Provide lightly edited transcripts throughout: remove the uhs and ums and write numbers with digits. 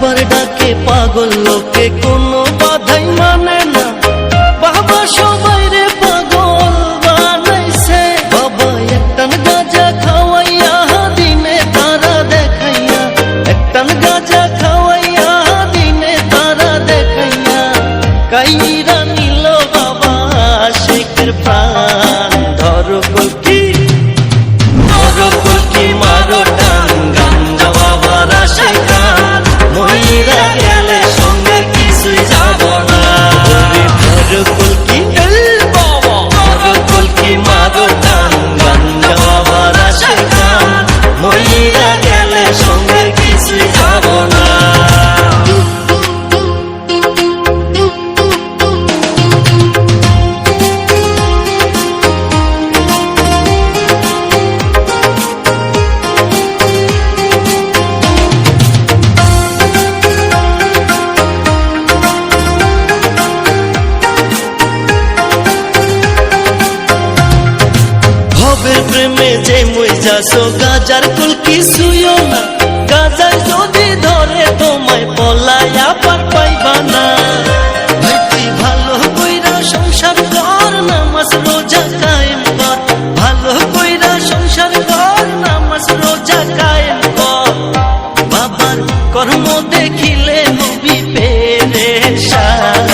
বাবার ডাকে পাগল লোকে কোনো বাধাই মানে না। বাবা সবাই রে পাগল বানাইছে। বাবা একটান গাঁজা খাওয়াইয়া দিনে তারা দেখাইয়া, একটান গাঁজা খাওয়াইয়া দিনে তারা দেখাইয়া কাইরা নিল বাবা শেখের প্রাণ। ধরো কলকি ধরো কলকি মারো টান, গাঞ্জা বাবার আশে গান, মহিলা গেলে সঙ্গে কিছুই যাব না। ধরো কলকি ধরো কলকি মারো টান, গাঞ্জা বাবার আশে গান, মহিলা গেলে সঙ্গে কিছুই যাব না। প্রেমে যে মই যাসো গাজার কুল কিছুইও না। গাজায় যদি ধরে তোমায় পলাইয়া পার পাইবা না। তুই ভালো কইরা সংসার কর, নামাজ রোজা কায়েম কর। ভালো কইরা সংসার কর, নামাজ রোজা কায়েম কর। বাবার কর্ম দেখিলে নবী পেরেশান।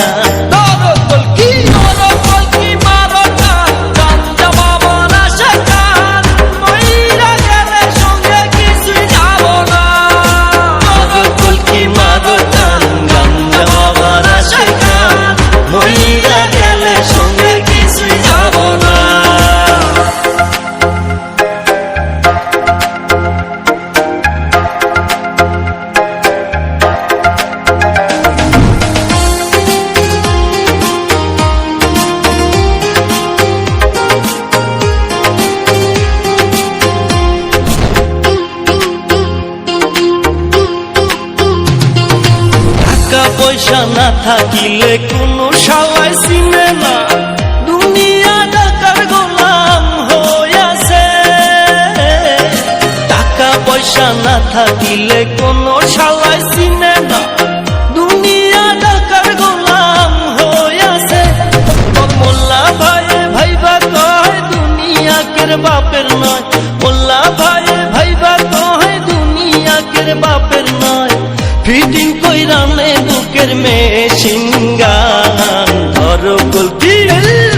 পয়সা না থাকিলে কোনো শালাই চিনে না। দুনিয়া টাকার গোলাম হইয়াছে। টাকা পয়সা না থাকিলে কোনো শালাই চিনে না। দুনিয়া টাকার গোলাম হইয়াছে। মোল্লা ভাই ভাইবা কয় দুনিয়া কের বাপের নয়। মোল্লা ভাই ভাইবা কয় দুনিয়া কের বাপের নয়। ফিটিং কইরা নে বুকের মেশিন গান। ধরো কলকি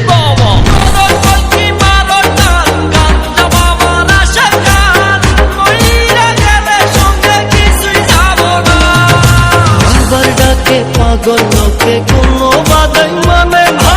বাবা ধরো কলকি মারো টান, গাঞ্জা বাবার আশে গান, মহিলা গেলে সঙ্গে কিছুই যাব না। বাবার ডাকে পাগল লোকে কোনো বাধাই মানে না।